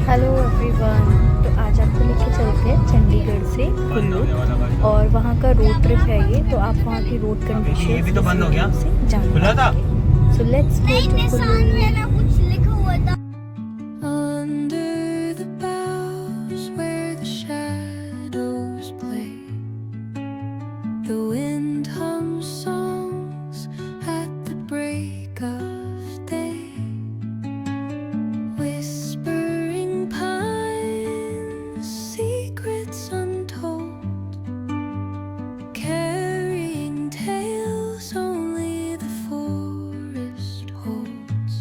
Hello everyone. तो आज आपको लेके चलते हैं चंडीगढ़ से कुल्लू और वहाँ का रोड ट्रिप है ये। तो आप वहाँ की रोड कंडीशन ये भी तो बंद हो गया, से जान खुला था। पाएंगे। So let's go to Kullu. कुछ लिखा हुआ था। Under the boughs where the shadows play, the wind hums songs at the break of day, whispering pines, secrets untold, carrying tales only the forest holds.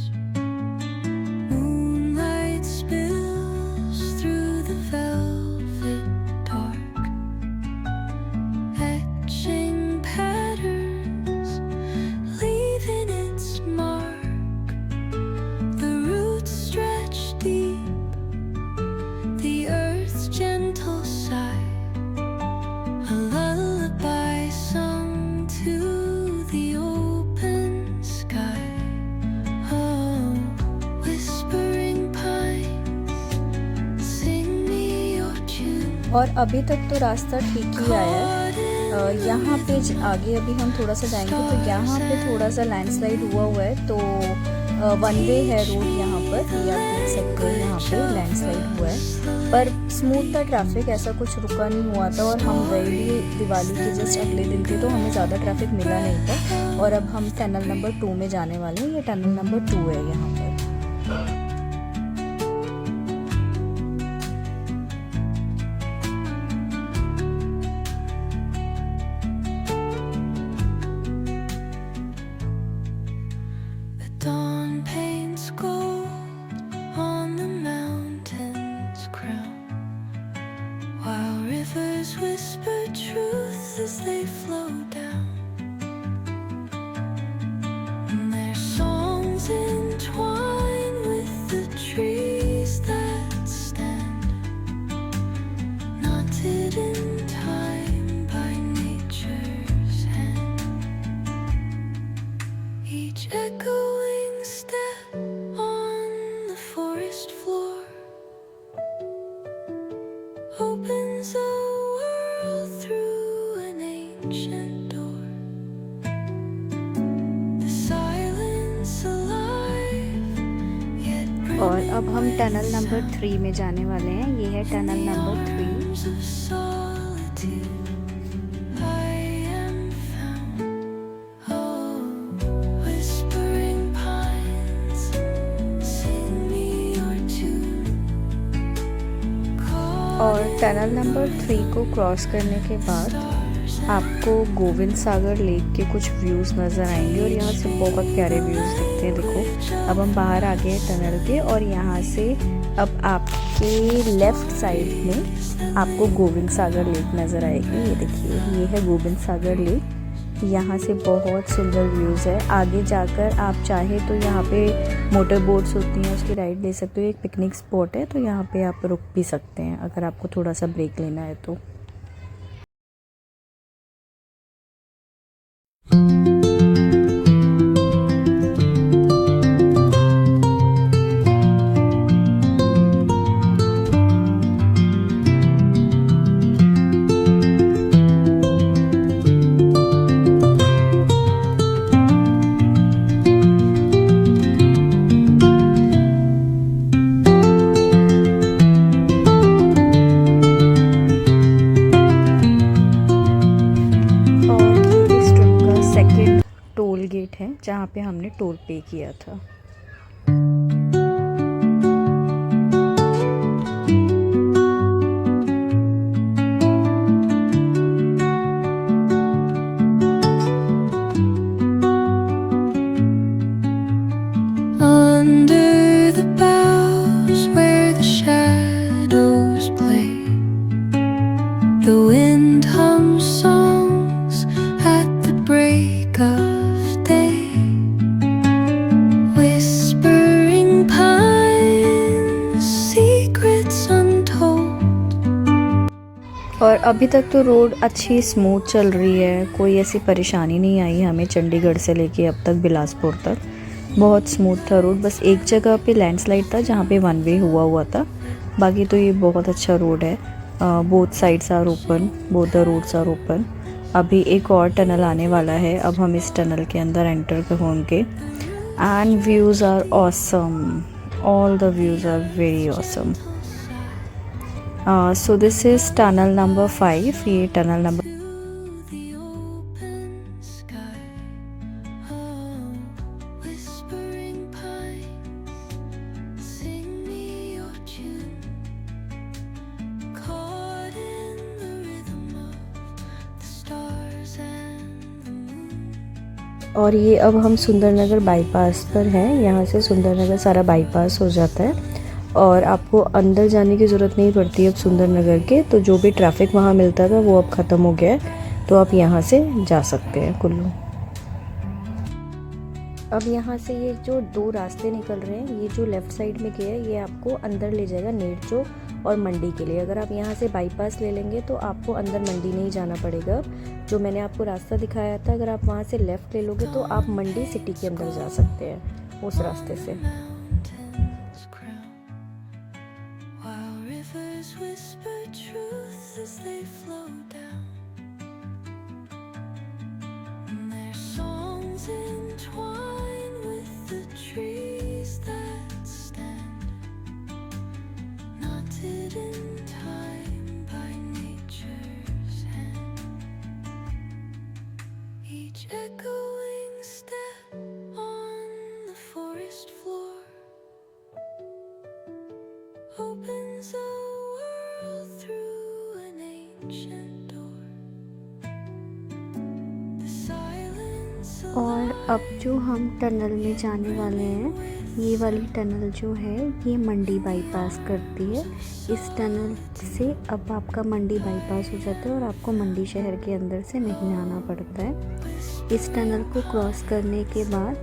Moonlight spills through the velvet dark, etching patterns, leaving its mark. The roots stretch deep, the earth's gentle sigh, a lullaby sung to the open sky. Oh, whispering pines, sing me your tune. और अभी तक तो रास्ता ठीक ही आया है। यहाँ पे आगे अभी हम थोड़ा सा जाएंगे तो यहाँ पे थोड़ा सा लैंडस्लाइड हुआ है। तो वन वे है रोड यहाँ पर, ये आप देख सकते हैं। यहाँ पे लैंडस्लाइड हुआ है पर स्मूथ था ट्रैफिक, ऐसा कुछ रुका नहीं हुआ था। और हम गए भी दिवाली के जस्ट अगले दिन थे तो हमें ज़्यादा ट्रैफिक मिला नहीं था। और अब हम टनल नंबर 2 में जाने वाले हैं। ये टनल नंबर 2 है यहाँ पर। The dawn paints gold on the mountain's crown, while rivers whisper truth as they flow down. And their songs entwine with the trees that stand, knotted in time by nature's hand. Each echoing step on the forest floor opens a world through an ancient door. The silence alive, yet और अब हम tunnel number 3 में जाने वाले हैं। ये है tunnel number 3। arms of solitude, I am found. Oh, whispering pines, sing me your tune. और टनल नंबर 3 को क्रॉस करने के बाद आपको गोविंद सागर लेक के कुछ व्यूज़ नज़र आएंगे और यहाँ से बहुत प्यारे व्यूज़ दिखते हैं। देखो अब हम बाहर आ गए हैं टनल के और यहाँ से अब आपके लेफ़्ट साइड में आपको गोविंद सागर लेक नज़र आएगी। ये देखिए, ये है गोविंद सागर लेक। यहाँ से बहुत सुंदर व्यूज़ है। आगे जाकर आप चाहे तो यहाँ पे मोटर बोट्स होती हैं, उसकी राइड ले सकते हो। एक पिकनिक स्पॉट है तो यहाँ पे आप रुक भी सकते हैं अगर आपको थोड़ा सा ब्रेक लेना है तो। टोल गेट है जहाँ पे हमने टोल पे किया था। Under the boughs where the shadows play, the wind hums songs at the break of day, whispering pines, secrets untold. और अभी तक तो रोड अच्छी स्मूथ चल रही है, कोई ऐसी परेशानी नहीं आई हमें चंडीगढ़ से लेके अब तक बिलासपुर तक। बहुत स्मूथ था रोड, बस एक जगह पे लैंडस्लाइड था जहाँ पे वन वे हुआ था, बाकी तो ये बहुत अच्छा रोड है। Both sides are open, both the roads are open. अभी एक और टनल आने वाला है, अब हम इस टनल के अंदर एंटर होंगे। And views are awesome, all the views are very awesome. So this is tunnel number 5। ये tunnel number the open sky. Oh, whispering pines, sing me your tune. Caught in the rhythm of the stars and the moon. और ये अब हम Sundernagar bypass पर हैं। यहाँ से सुंदरनगर सारा बाईपास हो जाता है और आपको अंदर जाने की ज़रूरत नहीं पड़ती अब सुंदरनगर के। तो जो भी ट्रैफिक वहाँ मिलता था वो अब ख़त्म हो गया है, तो आप यहाँ से जा सकते हैं कुल्लू। अब यहाँ से ये जो दो रास्ते निकल रहे हैं, ये जो लेफ़्ट साइड में गया है ये आपको अंदर ले जाएगा नेरचौक और मंडी के लिए। अगर आप यहाँ से बाईपास ले लेंगे तो आपको अंदर मंडी नहीं जाना पड़ेगा। जो मैंने आपको रास्ता दिखाया था, अगर आप वहाँ से लेफ़्ट ले लोगे तो आप मंडी सिटी के अंदर जा सकते हैं उस रास्ते से। Mountains crown, while rivers whisper truth as they flow down. And their songs entwine with the trees that stand, knotted in time by nature's hand. Each echoing step on the forest floor opens a world through an ancient door. The silence और अब जो हम tunnel में जाने वाले हैं, ये वाली टनल जो है ये मंडी बाईपास करती है। इस टनल से अब आपका मंडी बाईपास हो जाता है और आपको मंडी शहर के अंदर से नहीं आना पड़ता है। इस टनल को क्रॉस करने के बाद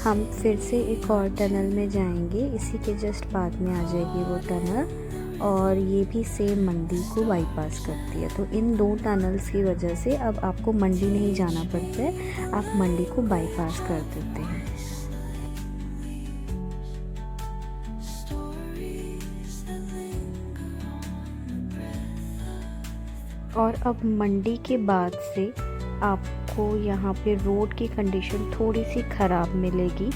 हम फिर से एक और टनल में जाएंगे, इसी के जस्ट बाद में आ जाएगी वो टनल, और ये भी सेम मंडी को बाईपास करती है। तो इन दो टनल्स की वजह से अब आपको मंडी नहीं जाना पड़ता है, आप मंडी को बाईपास कर देते हैं। stories that linger on the breath of और अब मंडी के बाद से आपको यहाँ पे रोड की कंडीशन थोड़ी सी ख़राब मिलेगी,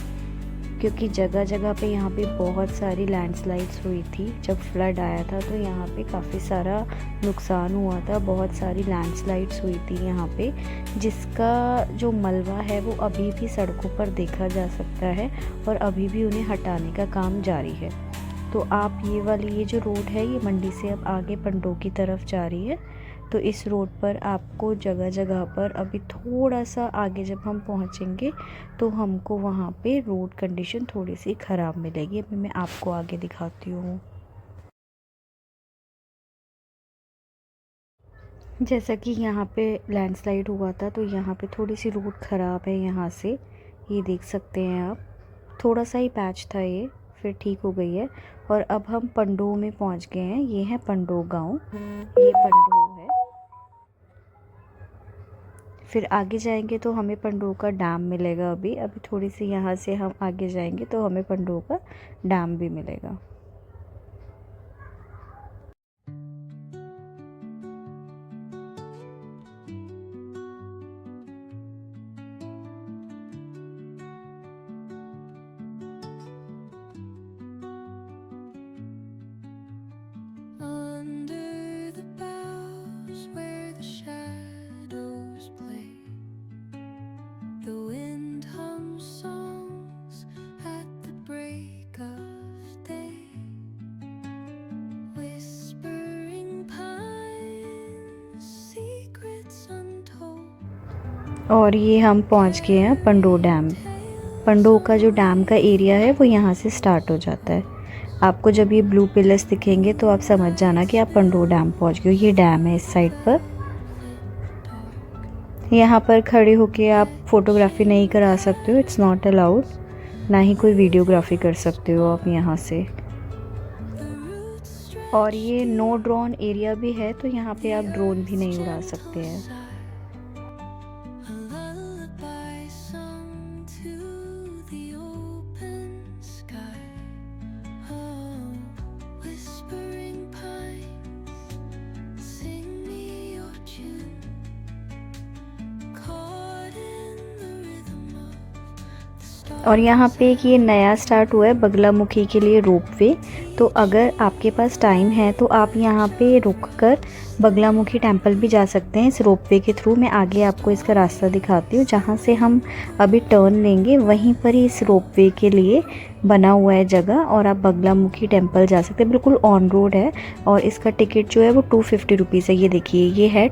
क्योंकि जगह जगह पे यहाँ पे बहुत सारी लैंडस्लाइड्स हुई थी। जब फ्लड आया था तो यहाँ पे काफ़ी सारा नुकसान हुआ था, बहुत सारी लैंडस्लाइड्स हुई थी यहाँ पे, जिसका जो मलबा है वो अभी भी सड़कों पर देखा जा सकता है और अभी भी उन्हें हटाने का काम जारी है। तो आप ये जो रोड है ये मंडी से अब आगे पंडोह की तरफ जा रही है। तो इस रोड पर आपको जगह जगह पर अभी थोड़ा सा आगे जब हम पहुंचेंगे तो हमको वहाँ पे रोड कंडीशन थोड़ी सी ख़राब मिलेगी। अभी मैं आपको आगे दिखाती हूँ। जैसा कि यहाँ पे लैंडस्लाइड हुआ था तो यहाँ पे थोड़ी सी रोड ख़राब है। यहाँ से ये देख सकते हैं आप, थोड़ा सा ही पैच था ये, फिर ठीक हो गई है। और अब हम पंडोह में पहुँच गए हैं। ये है पंडोह गांव, ये पंडोह है। फिर आगे जाएंगे तो हमें पंडोह का डैम मिलेगा। अभी थोड़ी सी यहाँ से हम आगे जाएंगे तो हमें पंडोह का डैम भी मिलेगा। under the boughs where the shadows play. The wind hums songs at the break of day. Whispering pines, secrets untold. और ये हम पहुँच गए हैं पंडोह डैम। पंडोह का जो डैम का एरिया है वो यहाँ से स्टार्ट हो जाता है। आपको जब ये ब्लू पिलर्स दिखेंगे तो आप समझ जाना कि आप पंडोह डैम पहुँच गए हो। ये डैम है इस साइड पर। यहाँ पर खड़े होके आप फ़ोटोग्राफी नहीं करा सकते हो, इट्स नॉट अलाउड। ना ही कोई वीडियोग्राफी कर सकते हो आप यहाँ से। और ये नो ड्रोन एरिया भी है, तो यहाँ पे आप ड्रोन भी नहीं उड़ा सकते हैं। A lullaby sung to the open और यहाँ पे एक ये नया स्टार्ट हुआ है बगलामुखी के लिए रोपवे। तो अगर आपके पास टाइम है तो आप यहाँ पे रुककर बगलामुखी टेम्पल भी जा सकते हैं इस रोपवे के थ्रू। मैं आगे आपको इसका रास्ता दिखाती हूँ। जहाँ से हम अभी टर्न लेंगे वहीं पर ही इस रोपवे के लिए बना हुआ है जगह, और आप बगलामुखी टेम्पल जा सकते हैं। बिल्कुल ऑन रोड है और इसका टिकट जो है वो 250 रुपीज़ है। ये देखिए, ये है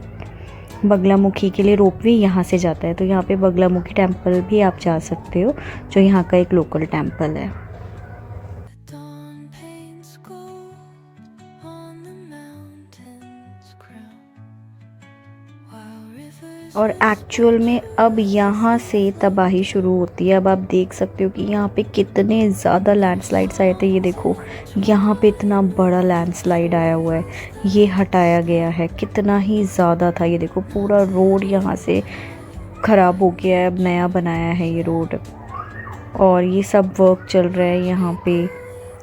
बगलामुखी के लिए रोपवे, यहाँ से जाता है। तो यहाँ पे बगलामुखी टेम्पल भी आप जा सकते हो, जो यहाँ का एक लोकल टेम्पल है। Dawn paints gold on the mountain's crown, while rivers और एक्चुअल में अब यहाँ से तबाही शुरू होती है। अब आप देख सकते हो कि यहाँ पे कितने ज़्यादा लैंडस्लाइड्स आए थे। ये देखो, यहाँ पे इतना बड़ा लैंडस्लाइड आया हुआ है, ये हटाया गया है। कितना ही ज़्यादा था। ये देखो, पूरा रोड यहाँ से ख़राब हो गया है, अब नया बनाया है ये रोड। और ये सब वर्क चल रहा है यहाँ पे।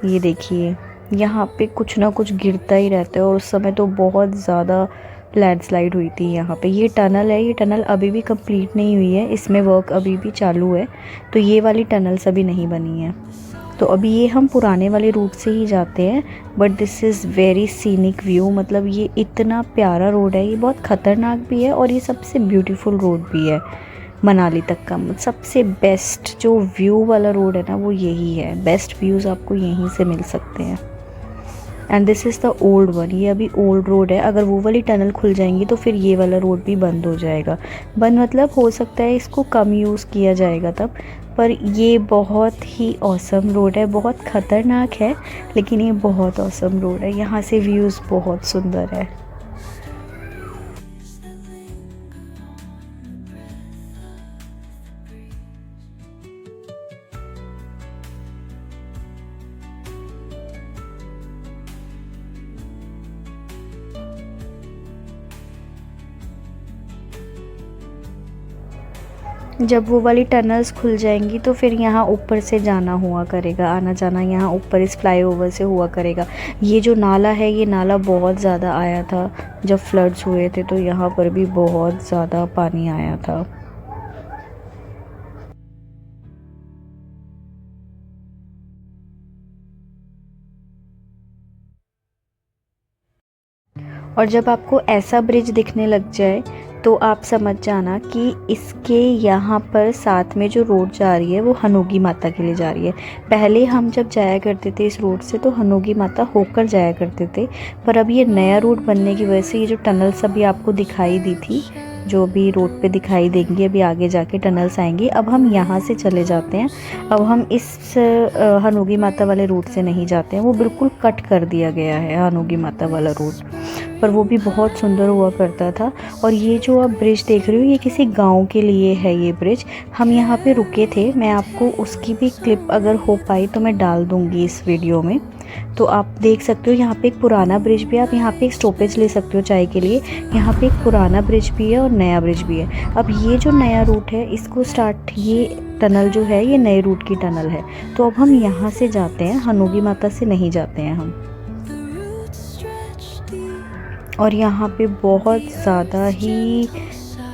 ये देखिए, यहाँ पे कुछ ना कुछ गिरता ही रहता है, और उस समय तो बहुत ज़्यादा लैंडस्लाइड हुई थी यहाँ पे। ये टनल है, ये टनल अभी भी कंप्लीट नहीं हुई है, इसमें वर्क अभी भी चालू है। तो ये वाली टनल्स अभी नहीं बनी है। तो अभी ये हम पुराने वाले रूट से ही जाते हैं, but this is very scenic view. मतलब ये इतना प्यारा रोड है, ये बहुत ख़तरनाक भी है और ये सबसे ब्यूटीफुल रोड भी है मनाली तक का। सबसे बेस्ट जो व्यू वाला रोड है ना, वो यही है। बेस्ट व्यूज़ आपको यहीं से मिल सकते हैं। And this is the old one. ये अभी ओल्ड रोड है। अगर वो वाली टनल खुल जाएंगी तो फिर ये वाला रोड भी बंद हो जाएगा। बंद मतलब हो सकता है इसको कम यूज़ किया जाएगा तब। पर ये बहुत ही ऑसम रोड है, बहुत ख़तरनाक है, लेकिन ये बहुत ऑसम रोड है। यहाँ से व्यूज़ बहुत सुंदर है। जब वो वाली टनल्स खुल जाएंगी तो फिर यहाँ ऊपर से जाना हुआ करेगा, आना जाना यहाँ ऊपर इस फ्लाईओवर से हुआ करेगा। ये जो नाला है, ये नाला बहुत ज़्यादा आया था जब फ्लड्स हुए थे, तो यहाँ पर भी बहुत ज़्यादा पानी आया था। और जब आपको ऐसा ब्रिज दिखने लग जाए तो आप समझ जाना कि इसके यहाँ पर साथ में जो रोड जा रही है वो हनोगी माता के लिए जा रही है। पहले हम जब जाया करते थे इस रोड से तो हनोगी माता होकर जाया करते थे, पर अब ये नया रोड बनने की वजह से ये जो टनल्स अभी आपको दिखाई दी थी, जो भी रोड पे दिखाई देंगी, अभी आगे जाके टनल्स आएंगी। अब हम यहाँ से चले जाते हैं। अब हम इस हनोगी माता वाले रूट से नहीं जाते हैं, वो बिल्कुल कट कर दिया गया है हनोगी माता वाला रूट, पर वो भी बहुत सुंदर हुआ करता था। और ये जो आप ब्रिज देख रहे हो, ये किसी गांव के लिए है ये ब्रिज। हम यहाँ पे रुके थे, मैं आपको उसकी भी क्लिप अगर हो पाई तो मैं डाल दूँगी इस वीडियो में, तो आप देख सकते हो। यहाँ पे एक पुराना ब्रिज भी है, आप यहाँ पे एक स्टॉपेज ले सकते हो चाय के लिए। यहाँ पे एक पुराना ब्रिज भी है और नया ब्रिज भी है। अब ये जो नया रूट है, इसको स्टार्ट, ये टनल जो है ये नए रूट की टनल है। तो अब हम यहाँ से जाते हैं, हनोगी माता से नहीं जाते हैं हम। और यहाँ पे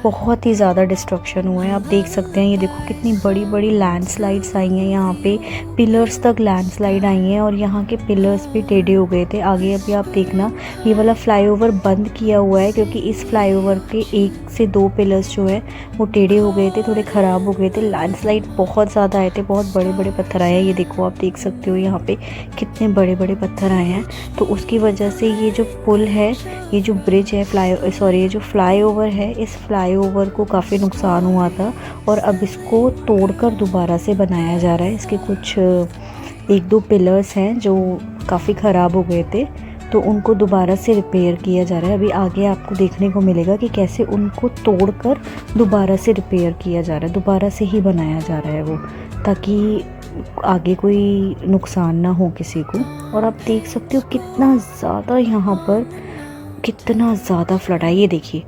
बहुत ही ज़्यादा डिस्ट्रक्शन हुआ है। आप देख सकते हैं, ये देखो कितनी बड़ी बड़ी लैंडस्लाइड्स आई हैं यहाँ पे। पिलर्स तक लैंडस्लाइड आई हैं और यहाँ के पिलर्स भी टेढ़े हो गए थे। आगे अभी आप देखना, ये वाला फ्लाईओवर बंद किया हुआ है क्योंकि इस फ्लाईओवर के 1 से 2 पिलर्स जो है वो टेढ़े हो गए थे, थोड़े ख़राब हो गए थे। लैंडस्लाइड बहुत ज़्यादा आए थे, बहुत बड़े बड़े पत्थर आए हैं। ये देखो, आप देख सकते हो यहाँ पे कितने बड़े बड़े पत्थर आए हैं। तो उसकी वजह से ये जो पुल है, ये जो ब्रिज है, ये जो फ्लाईओवर है, इस फ्लाईओवर को काफ़ी नुकसान हुआ था और अब इसको तोड़कर दोबारा से बनाया जा रहा है। इसके कुछ 1-2 पिलर्स हैं जो काफ़ी ख़राब हो गए थे, तो उनको दोबारा से रिपेयर किया जा रहा है। अभी आगे आपको देखने को मिलेगा कि कैसे उनको तोड़कर दोबारा से रिपेयर किया जा रहा है, दोबारा से ही बनाया जा रहा है वो, ताकि आगे कोई नुकसान ना हो किसी को। और आप देख सकते हो कितना ज़्यादा यहाँ पर कितना ज़्यादा फ्लड है। ये देखिए,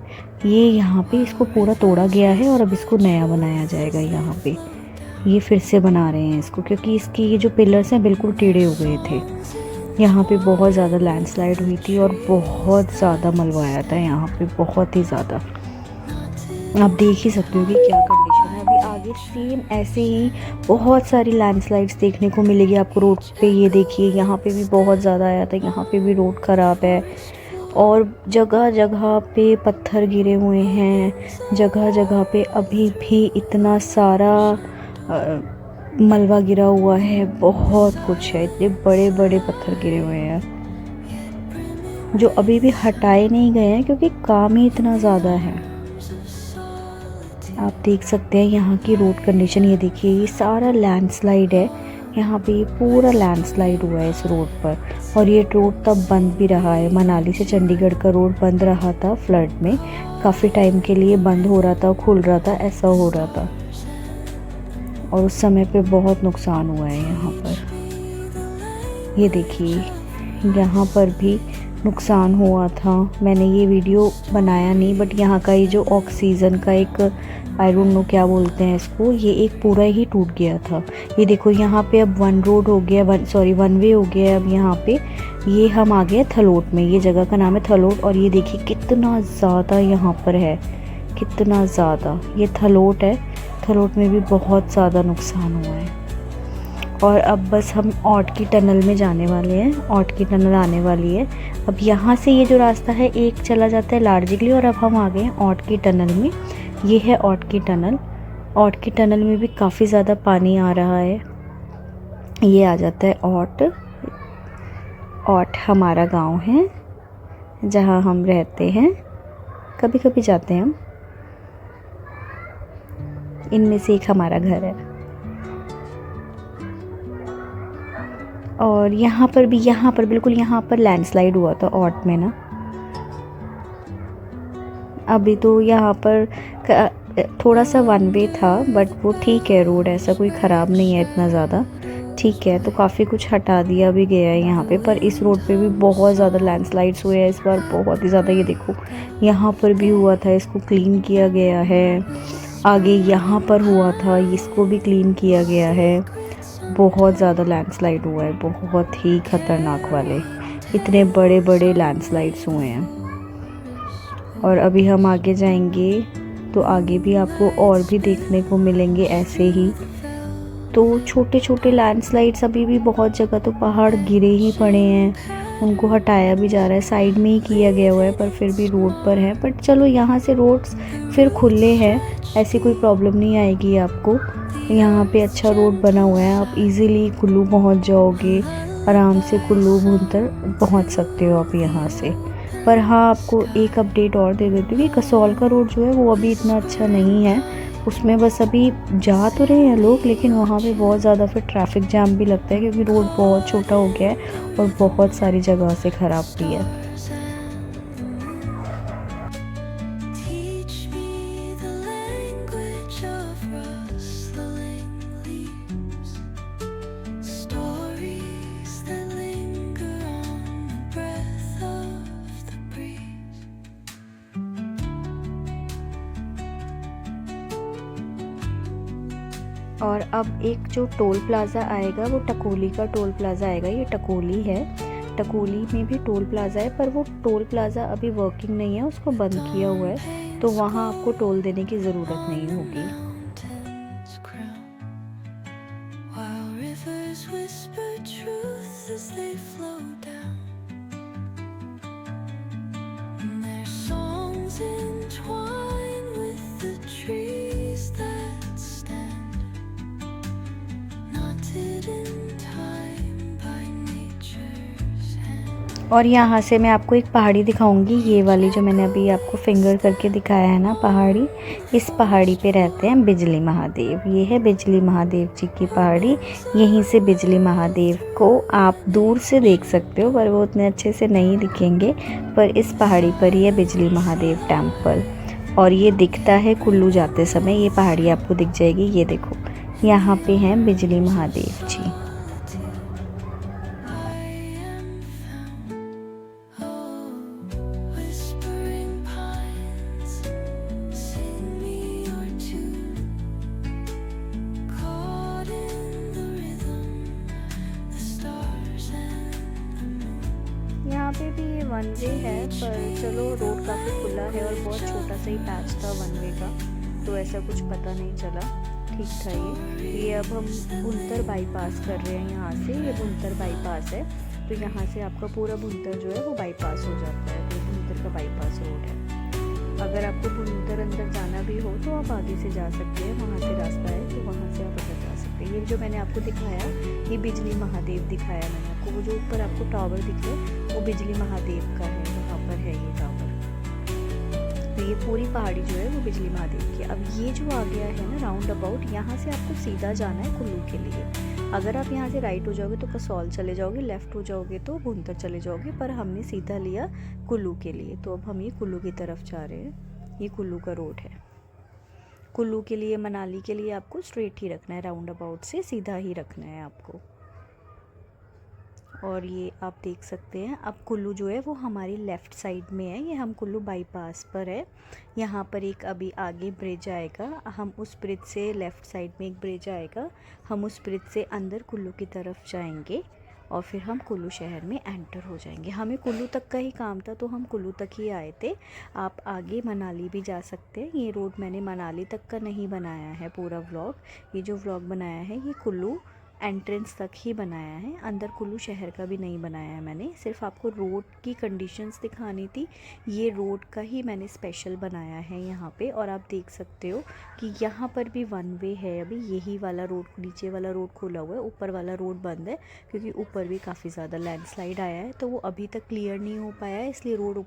ये यहाँ पे इसको पूरा तोड़ा गया है और अब इसको नया बनाया जाएगा। यहाँ पे ये फिर से बना रहे हैं इसको, क्योंकि इसकी ये जो पिलर्स हैं बिल्कुल टेढ़े हो गए थे। यहाँ पे बहुत ज़्यादा लैंडस्लाइड हुई थी और बहुत ज़्यादा मलबा आया था यहाँ पे, बहुत ही ज़्यादा। आप देख ही सकते हो कि क्या कंडीशन है। अभी आगे जाएंगे सेम ऐसे ही बहुत सारी लैंडस्लाइड्स देखने को मिलेगी आपको रोड पे। ये देखिए यहाँ पे भी बहुत ज़्यादा आया था, यहाँ पे भी रोड ख़राब है और जगह जगह पे पत्थर गिरे हुए हैं, जगह जगह पे अभी भी इतना सारा मलबा गिरा हुआ है, बहुत कुछ है, इतने बड़े बड़े पत्थर गिरे हुए हैं जो अभी भी हटाए नहीं गए हैं क्योंकि काम ही इतना ज़्यादा है। आप देख सकते हैं यहाँ की रोड कंडीशन, ये देखिए ये सारा लैंडस्लाइड है, यहाँ पे ये पूरा लैंडस्लाइड हुआ है इस रोड पर। और ये रोड तब बंद भी रहा है, मनाली से चंडीगढ़ का रोड बंद रहा था फ्लड में, काफ़ी टाइम के लिए बंद हो रहा था, खुल रहा था, ऐसा हो रहा था और उस समय पे बहुत नुकसान हुआ है यहाँ पर। ये देखिए यहाँ पर भी नुकसान हुआ था। मैंने ये वीडियो बनाया नहीं बट यहाँ का ये जो ऑक्सीजन का एक आई डोंट नो क्या बोलते हैं इसको, ये एक पूरा ही टूट गया था। ये देखो यहाँ पे अब वन रोड हो गया, वन वे हो गया अब यहाँ पे। ये हम आ गए थलोट में, ये जगह का नाम है थलोट और ये देखिए कितना ज़्यादा यहाँ पर है, कितना ज़्यादा। ये थलोट है, थलोट में भी बहुत ज़्यादा नुकसान हुआ है। और अब बस हम औट की टनल में जाने वाले हैं, औट की टनल आने वाली है। अब यहाँ से ये जो रास्ता है एक चला जाता है लार्जिकली और अब हम आ गए हैं औट की टनल में। ये है औट की टनल, औट की टनल में भी काफ़ी ज़्यादा पानी आ रहा है। ये आ जाता है औट, औट हमारा गांव है जहाँ हम रहते हैं, कभी कभी जाते हैं हम, इनमें से एक हमारा घर है। और यहाँ पर भी, यहाँ पर बिल्कुल यहाँ पर लैंडस्लाइड हुआ था औट में ना। अभी तो यहाँ पर थोड़ा सा वन वे था बट वो ठीक है, रोड ऐसा कोई ख़राब नहीं है इतना ज़्यादा, ठीक है। तो काफ़ी कुछ हटा दिया भी गया है यहाँ पे, पर इस रोड पे भी बहुत ज़्यादा लैंडस्लाइड्स हुए हैं इस बार, बहुत ही ज़्यादा। ये देखो यहाँ पर भी हुआ था, इसको क्लीन किया गया है। आगे यहाँ पर हुआ था, इसको भी क्लीन किया गया है। बहुत ज़्यादा लैंडस्लाइड हुआ है, बहुत ही ख़तरनाक वाले, इतने बड़े बड़े लैंडस्लाइड्स हुए हैं। और अभी हम आगे जाएंगे तो आगे भी आपको और भी देखने को मिलेंगे ऐसे ही। तो छोटे छोटे लैंडस्लाइड्स अभी भी बहुत जगह तो पहाड़ गिरे ही पड़े हैं, उनको हटाया भी जा रहा है, साइड में ही किया गया हुआ है पर फिर भी रोड पर है। बट चलो यहाँ से रोड्स फिर खुले हैं, ऐसी कोई प्रॉब्लम नहीं आएगी आपको। यहाँ पे अच्छा रोड बना हुआ है, आप इजीली कुल्लू पहुँच जाओगे, आराम से कुल्लू भुंतर पहुँच सकते हो आप यहाँ से। पर हाँ, आपको एक अपडेट और दे देती हूँ कि कसौल का रोड जो है वो अभी इतना अच्छा नहीं है, उसमें बस अभी जा तो रहे हैं लोग लेकिन वहाँ पे बहुत ज़्यादा फिर ट्रैफिक जाम भी लगता है क्योंकि रोड बहुत छोटा हो गया है और बहुत सारी जगह से ख़राब भी है। Teach me the language of rustling leaves, stories that linger on the breath of the breeze. और अब एक जो टोल प्लाज़ा आएगा वो टकोली का टोल प्लाज़ा आएगा, ये टकोली है, टकोली में भी टोल प्लाज़ा है पर वो टोल प्लाज़ा अभी वर्किंग नहीं है, उसको बंद किया हुआ है, तो वहाँ आपको टोल देने की ज़रूरत नहीं होगी। Mountains crown, while rivers whisper truth as they flow down, and their songs entwine with the trees that stand, knotted in time by nature's hand. और यहाँ से मैं आपको एक पहाड़ी दिखाऊंगी, ये वाली जो मैंने अभी आपको फिंगर करके दिखाया है ना पहाड़ी, इस पहाड़ी पे रहते हैं बिजली महादेव। ये है बिजली महादेव जी की पहाड़ी, यहीं से बिजली महादेव को आप दूर से देख सकते हो पर वो उतने अच्छे से नहीं दिखेंगे, पर इस पहाड़ी पर ही है बिजली महादेव टेम्पल। और ये दिखता है कुल्लू जाते समय, ये पहाड़ी आपको दिख जाएगी, ये देखो यहाँ पे हैं बिजली महादेव जी। Whispering pines, sing me your tune, caught in the rhythm, the stars and the moon. यहाँ पे भी ये वन वे है पर चलो रोड काफ़ी खुला है और बहुत छोटा सा ही पैच था वन वे का, तो ऐसा कुछ पता नहीं चला, ठीक था ये अब हम भुंतर बाईपास कर रहे हैं यहाँ से। ये भुंतर बाईपास है, तो यहाँ से आपका पूरा भुंतर जो है वो बाईपास हो जाता है। तो भुंतर का बाईपास रोड है। अगर आपको भुंतर अंदर जाना भी हो तो आप आगे से जा सकते हैं, वहाँ से रास्ता है, तो वहाँ से आप अंदर जा सकते हैं। ये जो मैंने आपको दिखाया, ये बिजली महादेव दिखाया मैंने आपको। वो जो ऊपर आपको टावर दिख रहा है वो बिजली महादेव का है, वहाँ पर है ये टावर। तो ये पूरी पहाड़ी जो है वो बिजली महादेव की। अब ये जो आ गया है ना राउंड अबाउट, यहाँ से आपको सीधा जाना है कुल्लू के लिए। अगर आप यहाँ से राइट हो जाओगे तो कसौल चले जाओगे, लेफ़्ट हो जाओगे तो भुंतर चले जाओगे, पर हमने सीधा लिया कुल्लू के लिए। तो अब हम ये कुल्लू की तरफ जा रहे हैं। ये कुल्लू का रोड है। कुल्लू के लिए, मनाली के लिए आपको स्ट्रेट ही रखना है, राउंड अबाउट से सीधा ही रखना है आपको। और ये आप देख सकते हैं, अब कुल्लू जो है वो हमारी लेफ़्ट साइड में है। ये हम कुल्लू बाईपास पर है। यहाँ पर एक अभी आगे ब्रिज आएगा, हम उस ब्रिज से लेफ़्ट साइड में एक ब्रिज आएगा, हम उस ब्रिज से अंदर कुल्लू की तरफ जाएंगे और फिर हम कुल्लू शहर में एंटर हो जाएंगे। हमें कुल्लू तक का ही काम था तो हम कुल्लू तक ही आए थे। आप आगे मनाली भी जा सकते हैं। ये रोड मैंने मनाली तक का नहीं बनाया है पूरा व्लॉग। ये जो व्लॉग बनाया है ये कुल्लू एंट्रेंस तक ही बनाया है, अंदर कुल्लू शहर का भी नहीं बनाया है मैंने। सिर्फ आपको रोड की कंडीशंस दिखानी थी। ये रोड का ही मैंने स्पेशल बनाया है यहाँ पे। और आप देख सकते हो कि यहाँ पर भी वन वे है। अभी यही वाला रोड, नीचे वाला रोड खुला हुआ है, ऊपर वाला रोड बंद है क्योंकि ऊपर भी काफ़ी ज़्यादा लैंडस्लाइड आया है, तो वो अभी तक क्लियर नहीं हो पाया है, इसलिए रोड